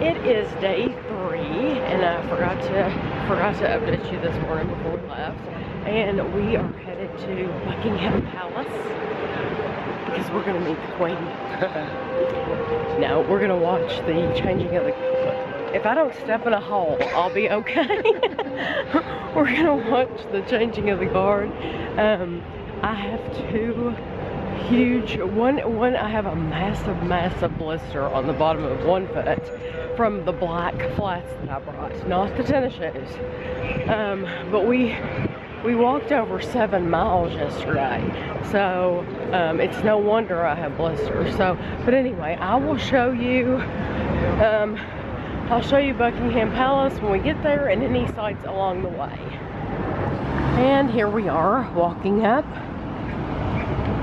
It is day 3, and I forgot to update you this morning before we left. And we are headed to Buckingham Palace because we're gonna meet the Queen. No, we're gonna watch the changing of the. If I don't step in a hole, I'll be okay. We're gonna watch the changing of the guard. I have two huge one. I have a massive blister on the bottom of one foot from the black flats that I brought, not the tennis shoes. But we walked over 7 miles yesterday, so it's no wonder I have blisters. So, but anyway, I will show you. I'll show you Buckingham Palace when we get there, and any sights along the way. And here we are walking up.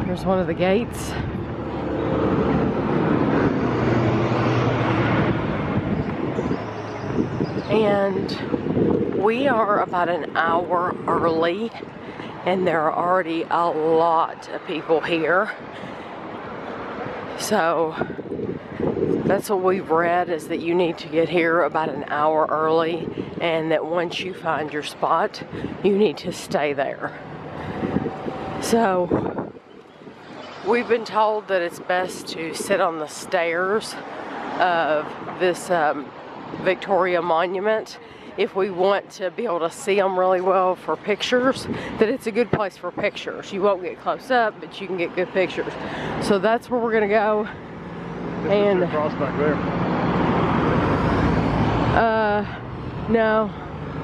Here's one of the gates. And we are about an hour early, and there are already a lot of people here. So that's what we've read, is that you need to get here about an hour early, and that once you find your spot, you need to stay there. So we've been told that it's best to sit on the stairs of this Victoria Monument if we want to be able to see them really well for pictures, that it's a good place for pictures. You won't get close up, but you can get good pictures. So that's where we're gonna go. And cross back there. No,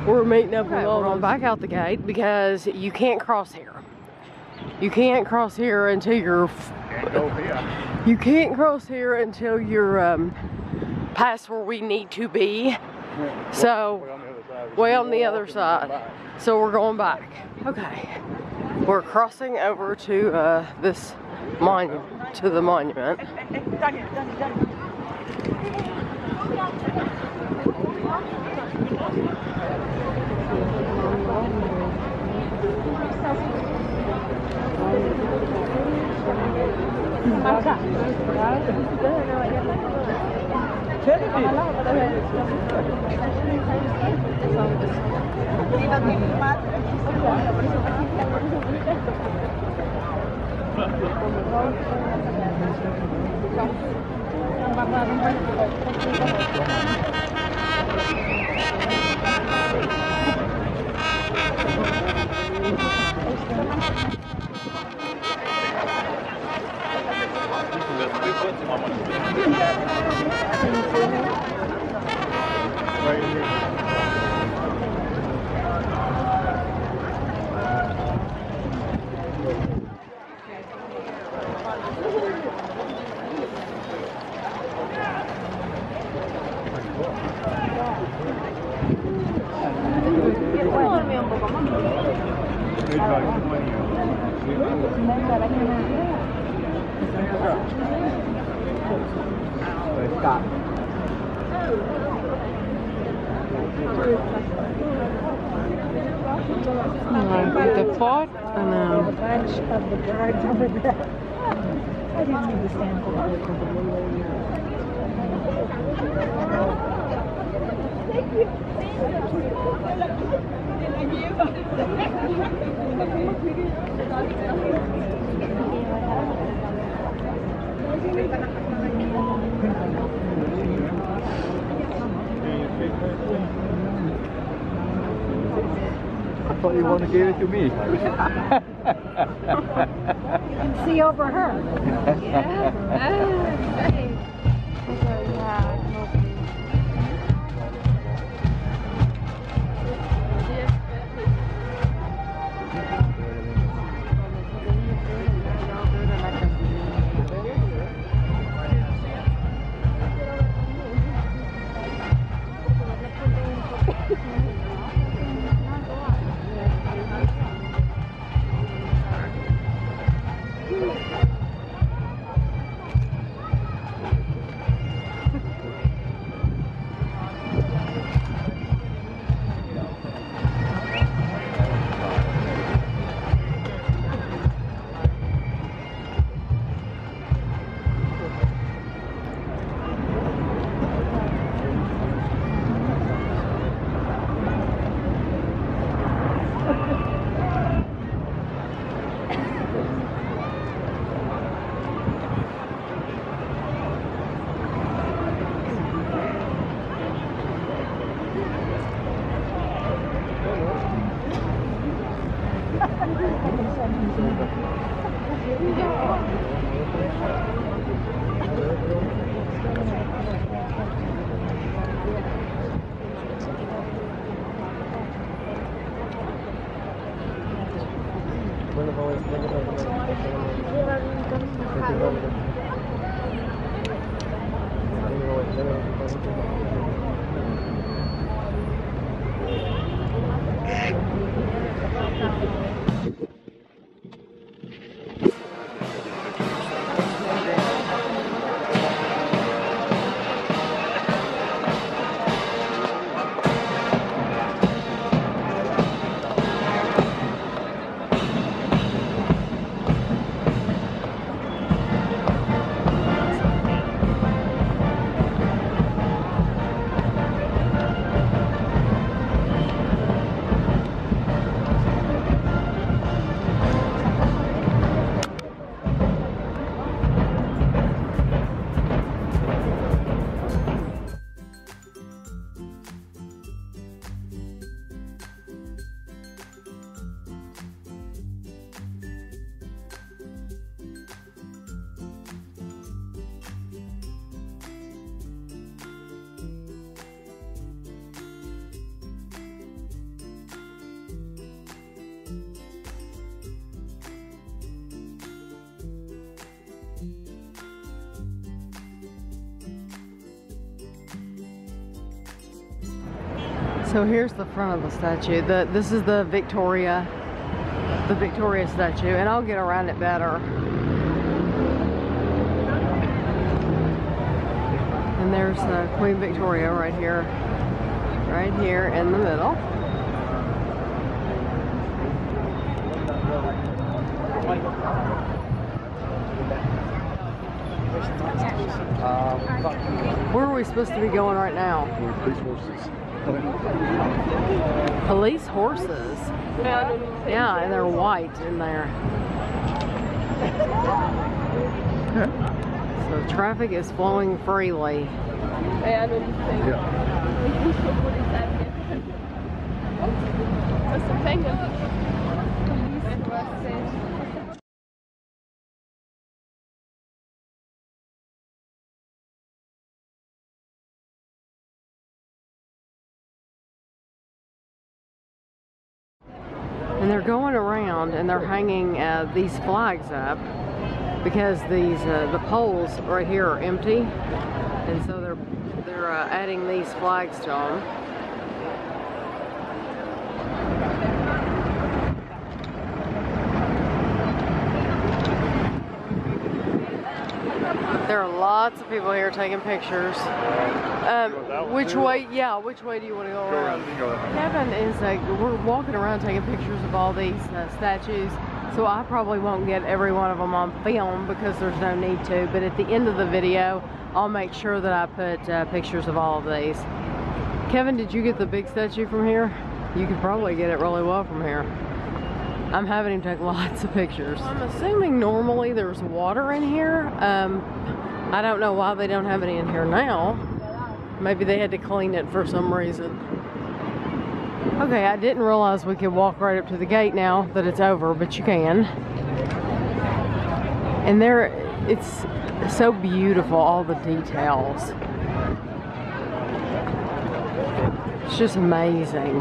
we're meeting up with all. We're going back out the gate because you can't cross here. You can't cross here until you're. You can't cross here until you're past where we need to be. So way on the other side. So we're going back. Okay, we're crossing over to this monument, to the monument. The fort and a bunch of the guards over there. I didn't need to stand for that. Thank you. I thought you wanted to give it to me. And see over her. Yeah. So here's the front of the statue. This is the Victoria statue, and I'll get around it better. And there's Queen Victoria right here in the middle. Where are we supposed to be going right now? Police horses. Police horses? Yeah, and they're white in there. So traffic is flowing freely. And they're going around and they're hanging these flags up because the poles right here are empty, and so they're adding these flags to them. There are lots of people here taking pictures. Which way? Yeah, which way do you want to go around? Kevin is we're walking around taking pictures of all these statues, so I probably won't get every one of them on film because there's no need to, but at the end of the video I'll make sure that I put pictures of all of these. Kevin, did you get the big statue from here? You could probably get it really well from here. I'm having him take lots of pictures. I'm assuming normally there's water in here. I don't know why they don't have any in here now. Maybe they had to clean it for some reason. Okay, I didn't realize we could walk right up to the gate now that it's over, but you can. And there, it's so beautiful, all the details. It's just amazing.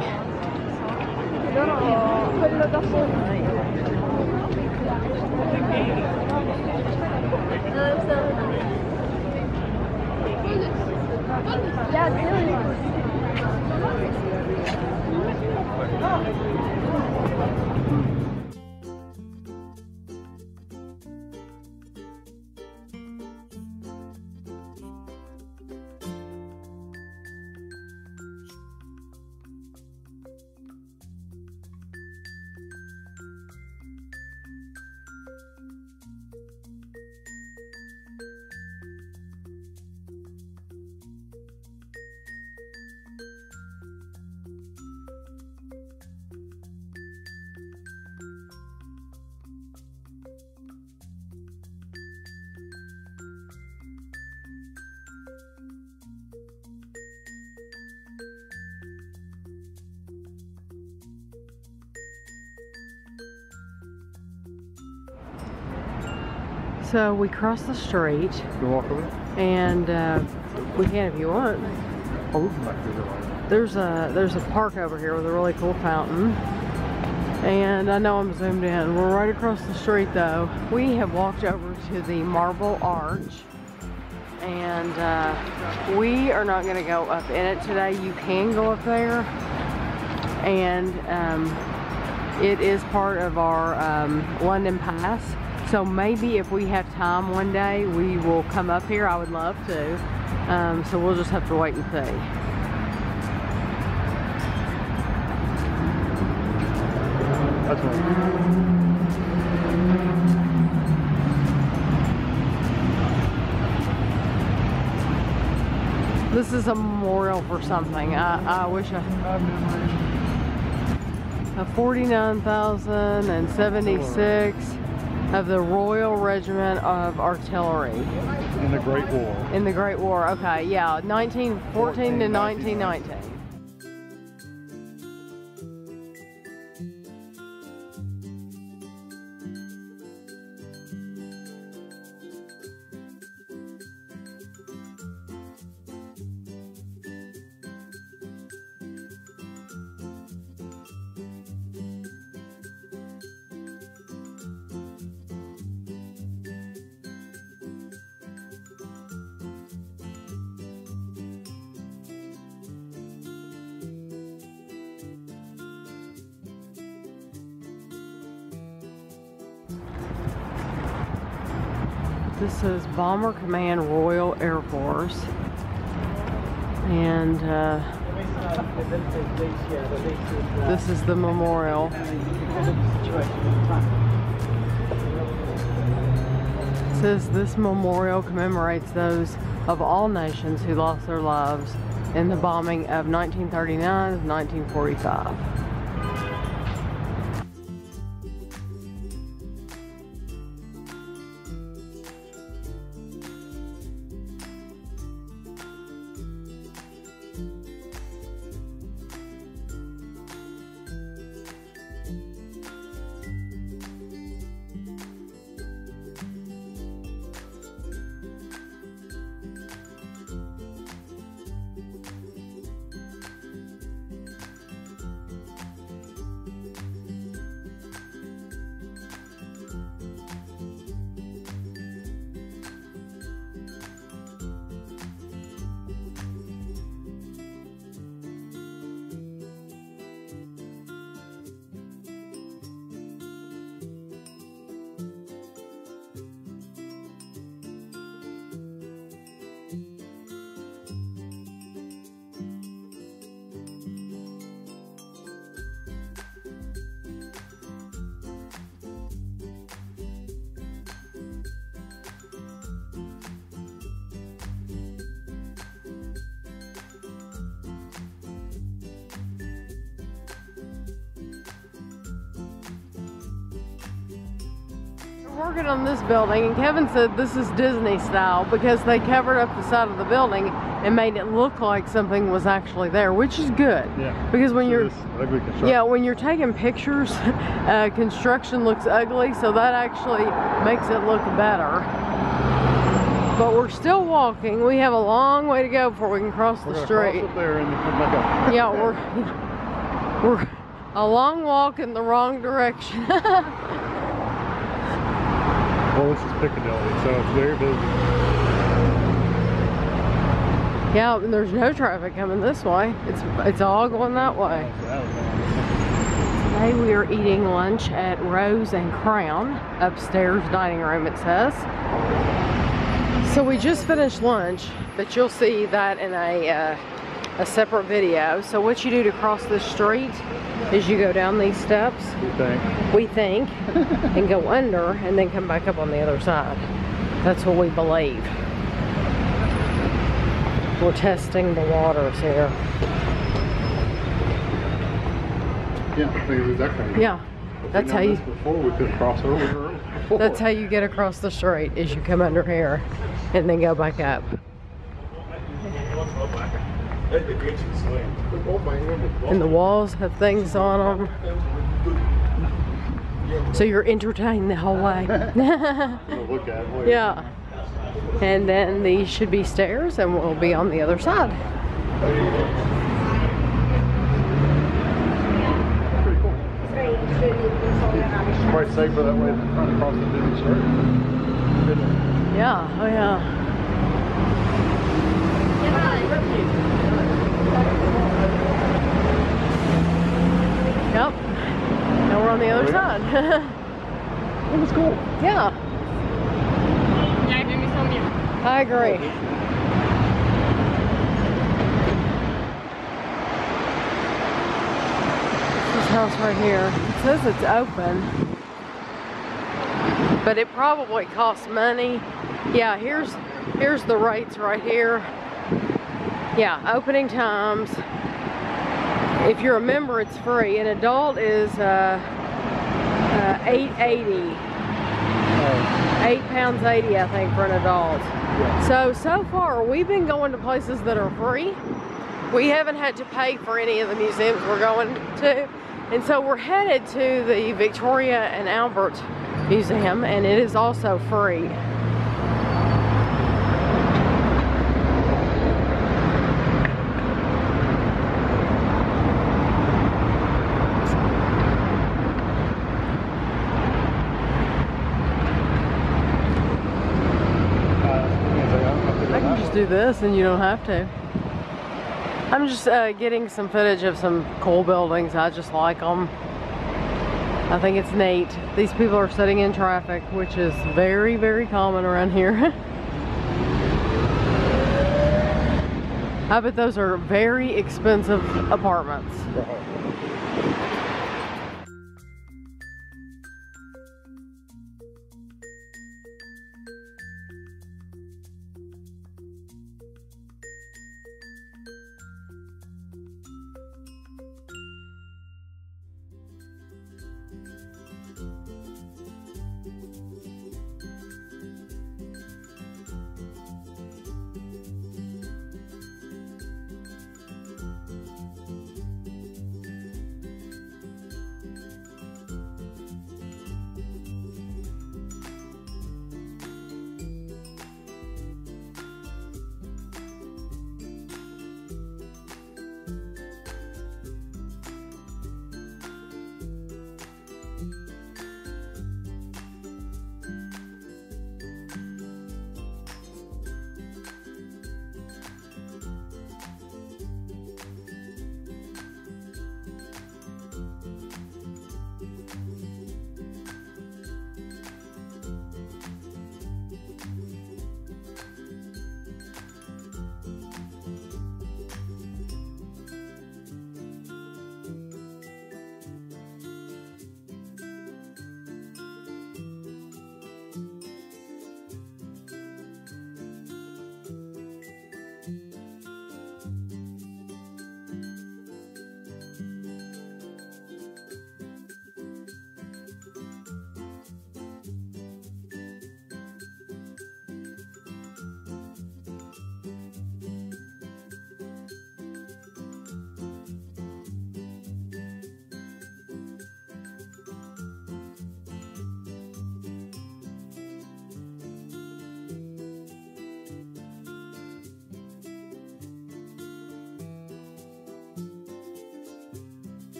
So we crossed the street. You can walk over? And we can if you want. Oh, we can back through there. There's a park over here with a really cool fountain. And I know I'm zoomed in. We're right across the street though. We have walked over to the Marble Arch. And we are not going to go up in it today. You can go up there. And it is part of our London Pass. So maybe if we have time one day, we will come up here. I would love to. So we'll just have to wait and see. That's right. This is a memorial for something. I wish I... 49,076 of the Royal Regiment of Artillery. In the Great War. In the Great War, okay, yeah, 1914 to 1919. This is Bomber Command Royal Air Force, and this is the memorial. It says this memorial commemorates those of all nations who lost their lives in the bombing of 1939 and 1945. Working on this building, and Kevin said this is Disney style because they covered up the side of the building and made it look like something was actually there, which is good. Yeah. Because when you're when you're taking pictures, construction looks ugly, so that actually makes it look better. But we're still walking. We have a long way to go before we can cross the street. Cross up there and come back up. Yeah, we're a long walk in the wrong direction. Well, this is Piccadilly, so it's very busy. Yeah, and there's no traffic coming this way. It's all going that way. Today we are eating lunch at Rose and Crown, upstairs dining room it says. So we just finished lunch, but you'll see that in a separate video. So what you do to cross the street is you go down these steps, we think, and go under and then come back up on the other side. That's what we believe. We're testing the waters here. Yeah, I think it was exactly. Yeah, that's how you. Before we could cross over. That's how you get across the street. Is you come under here and then go back up. And the walls have things on them, so you're entertained the whole way. Look at it. Yeah. And then these should be stairs, and we'll be on the other side. Pretty cool. It's probably safer that way than trying to cross the busy street. Yeah, oh yeah. Yep. Now we're on the other side. It was cool. Yeah. I agree. This house right here. It says it's open. But it probably costs money. Yeah, here's the rates right here. Yeah, opening times. If you're a member, it's free. An adult is $8.80. £8.80, I think, for an adult. Yeah. So far, we've been going to places that are free. We haven't had to pay for any of the museums we're going to. And so we're headed to the Victoria and Albert Museum, and it is also free. Do this and you don't have to. I'm just getting some footage of some cool buildings. I just like them. I think it's neat. These people are sitting in traffic, which is very, very common around here. I bet those are very expensive apartments.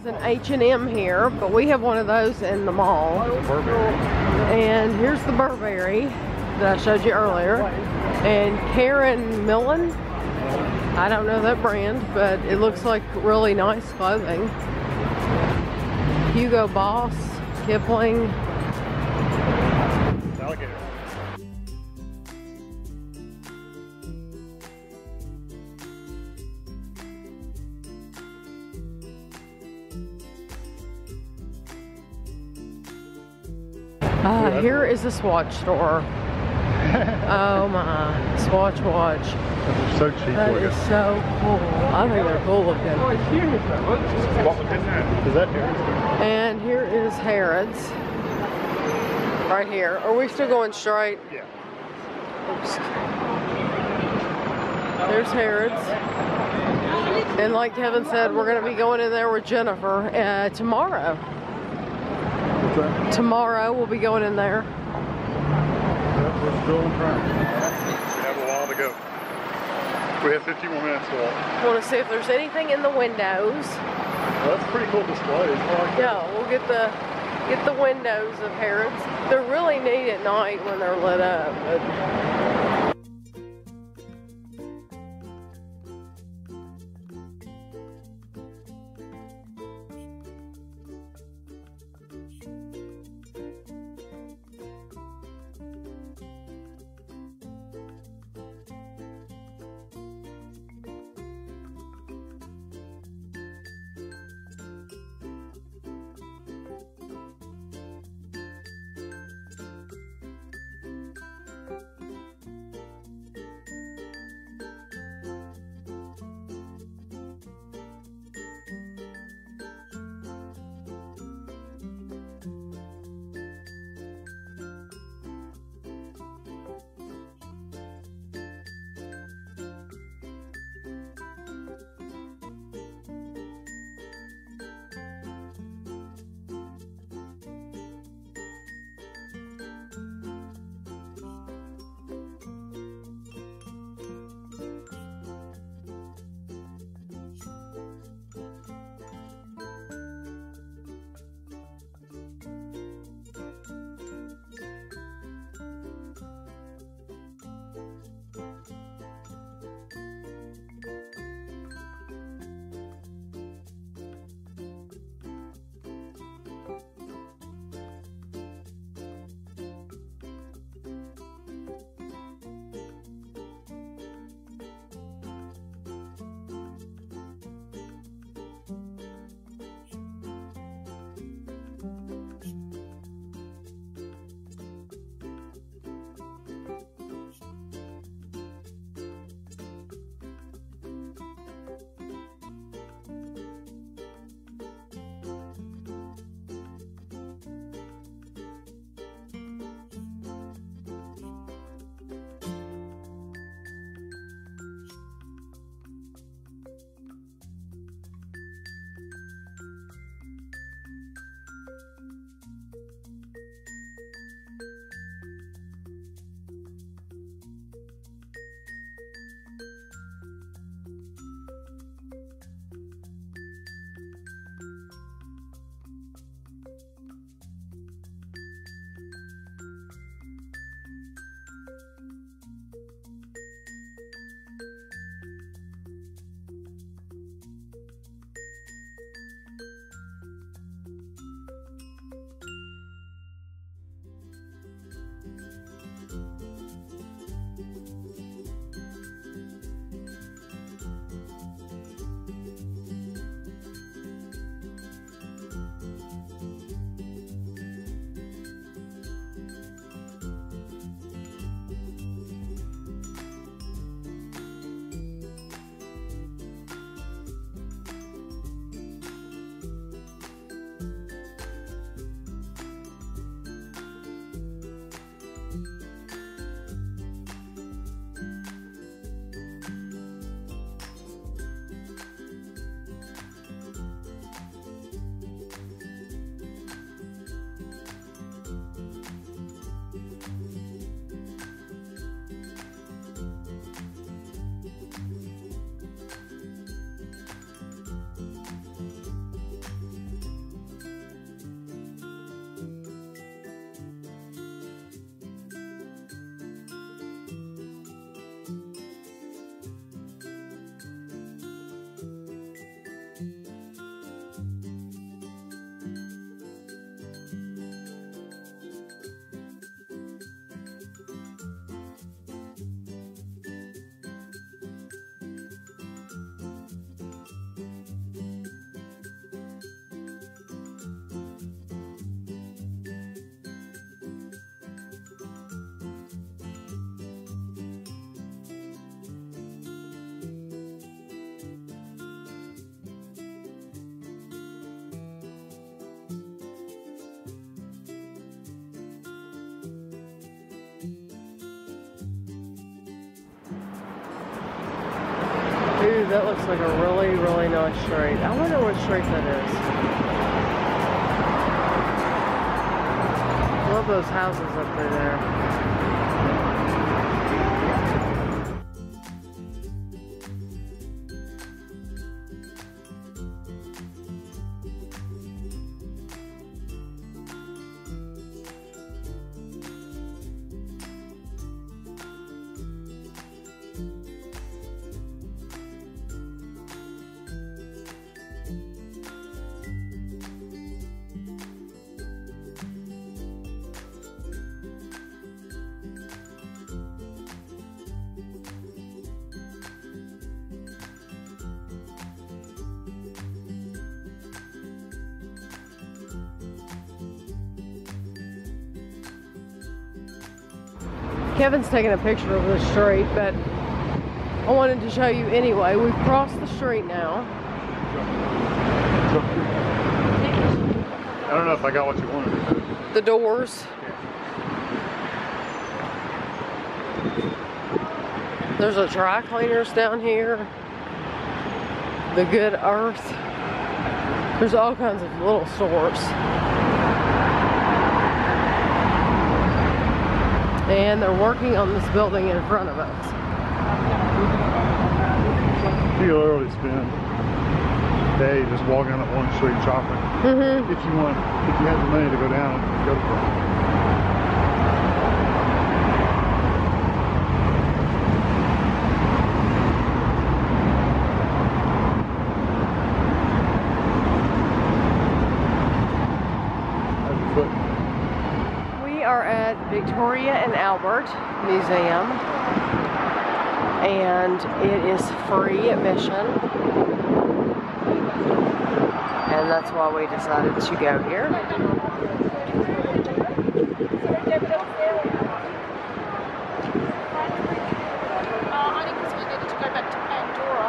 is an H&M here, but we have one of those in the mall. Burberry. And here's the Burberry that I showed you earlier. And Karen Millen, I don't know that brand, but it looks like really nice clothing. Hugo Boss, Kipling. Alligator. Here is a Swatch store. Oh my, Swatch watch. They're so cheap That looking. is so cool. I think they're cool looking. Is that here? And here is Harrods. Right here. Are we still going straight? Yeah. Oops. There's Harrods. And like Kevin said, we're going to be going in there with Jennifer tomorrow. What's that? Tomorrow we'll be going in there. Yep, we're still in front. We have a while to go. We have 50 more minutes to walk. Want to see if there's anything in the windows. Well, that's a pretty cool display. Yeah, we'll get the windows of Harrods. They're really neat at night when they're lit up. But That looks like a really, really nice street. I wonder what street that is. Love those houses up through there. Kevin's taking a picture of the street, but I wanted to show you anyway. We've crossed the street now. I don't know if I got what you wanted. The doors. There's a dry cleaners down here. The Good Earth. There's all kinds of little stores. And they're working on this building in front of us. You literally spend a day just walking up one street shopping. Mm-hmm. If you have the money to go down and go to the Victoria and Albert Museum, and it is free admission, and that's why we decided to go here. I think we needed to go back to Pandora.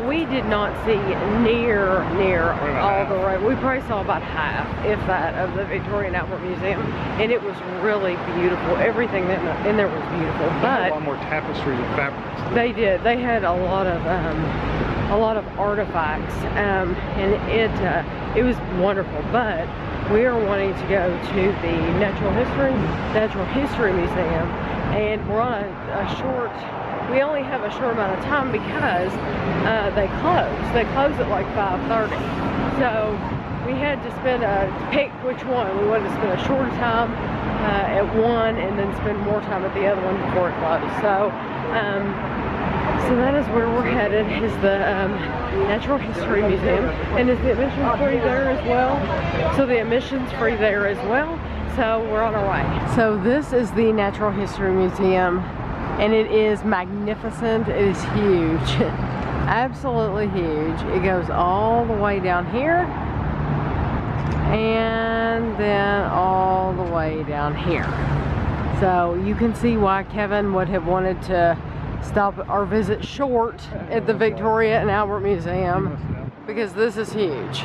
We did not see near all the road. We probably saw about half, if that, of the Victoria and Albert Museum, and it was really beautiful. Everything in there was beautiful. But a lot more tapestries and fabrics. They did. They had a lot of artifacts, and it was wonderful. But we are wanting to go to the Natural History Museum, and we're on a short we only have a short amount of time because they close. They close at like 5:30. So we had to pick which one. We wanted to spend a shorter time at one and then spend more time at the other one before it closed. So that is where we're headed, is the Natural History Museum. And is the admission free there as well? So the admission's free there as well. So we're on our way. So this is the Natural History Museum, and it is magnificent. It is huge. Absolutely huge. It goes all the way down here and then all the way down here. So you can see why Kevin would have wanted to stop our visit short at the Victoria and Albert Museum, because this is huge.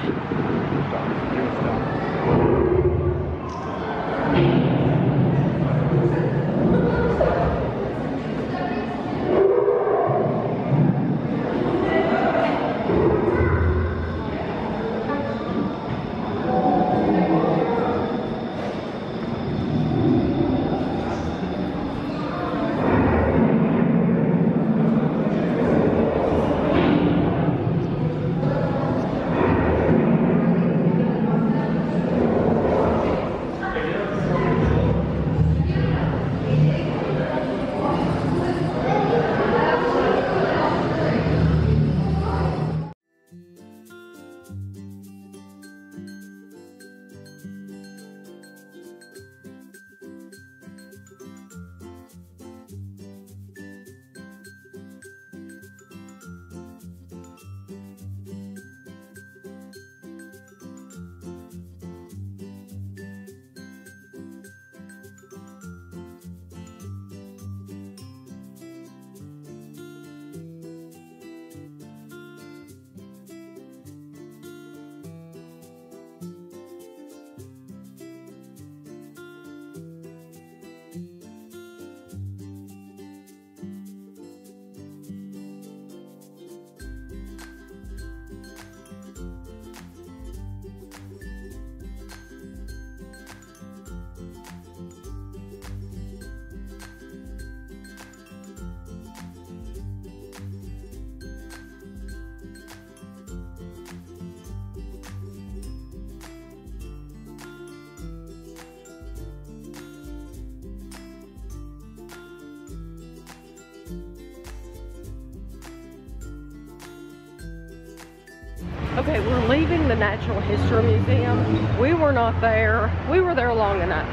Okay, we're leaving the Natural History Museum. We were not there. We were there long enough,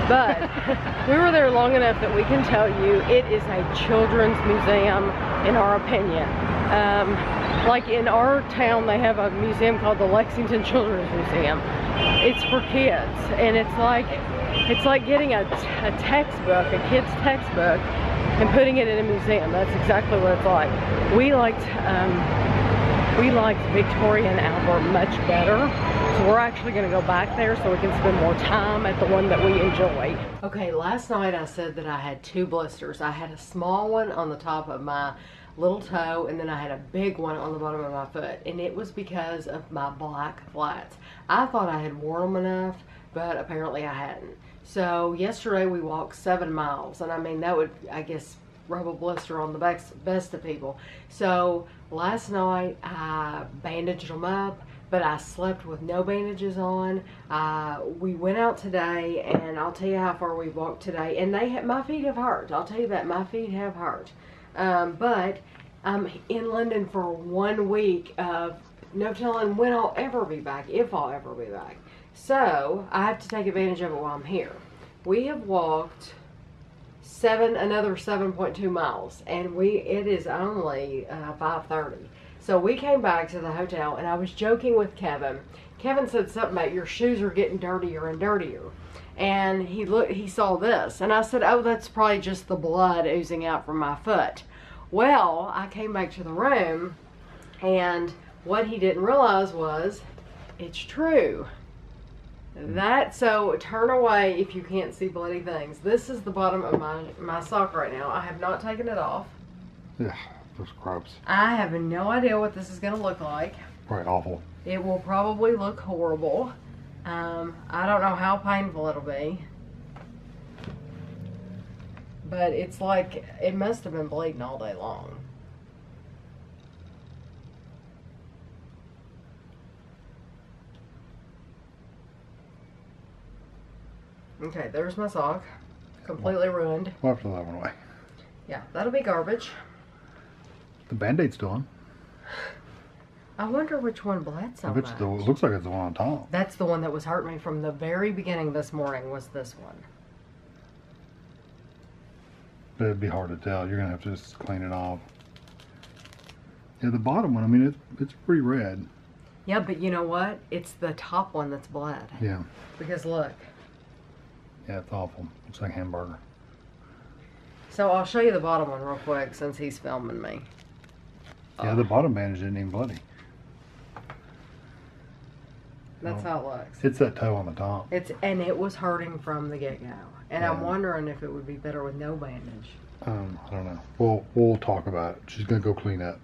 but we were there long enough that we can tell you it is a children's museum, in our opinion. Like in our town, they have a museum called the Lexington Children's Museum. It's for kids, and it's like getting a textbook, a kid's textbook, and putting it in a museum. That's exactly what it's like. We liked Victoria and Albert much better, so we're actually going to go back there so we can spend more time at the one that we enjoy. Okay, last night I said that I had two blisters. I had a small one on the top of my little toe, and then I had a big one on the bottom of my foot, and it was because of my black flats. I thought I had worn them enough, but apparently I hadn't. So yesterday we walked 7 miles, and I mean, that would, I guess, rub a blister on the best of people. So last night I bandaged them up, but I slept with no bandages on. We went out today, and I'll tell you how far we've walked today, and my feet have hurt. I'll tell you that, my feet have hurt. But I'm in London for 1 week of no telling when I'll ever be back, if I'll ever be back. So I have to take advantage of it while I'm here. We have walked another 7.2 miles, and it is only 5:30. So we came back to the hotel, and I was joking with Kevin. Kevin said something about your shoes are getting dirtier and dirtier, and he saw this, and I said, oh, that's probably just the blood oozing out from my foot. Well, I came back to the room, and what he didn't realize was it's true. So turn away if you can't see bloody things. This is the bottom of my sock right now. I have not taken it off. Yeah, those gross. I have no idea what this is going to look like. Probably awful. It will probably look horrible. I don't know how painful it'll be. But it's like, it must have been bleeding all day long. Okay, there's my sock. Completely ruined. We'll have to throw that one away. Yeah, that'll be garbage. The Band-Aid's still on. I wonder which one bled so If it's much. the, it looks like it's the one on top. That's the one that was hurting me from the very beginning this morning, was this one. But it'd be hard to tell. You're gonna have to just clean it off. Yeah, the bottom one, I mean, it's pretty red. Yeah, but you know what? It's the top one that's bled. Yeah. Because look. Yeah, it's awful. Looks like hamburger. So I'll show you the bottom one real quick since he's filming me. Yeah, the bottom bandage isn't even bloody. That's how it looks. It's that toe on the top. And it was hurting from the get-go. And I'm Yeah. wondering if it would be better with no bandage. I don't know. We'll talk about it. She's gonna go clean up.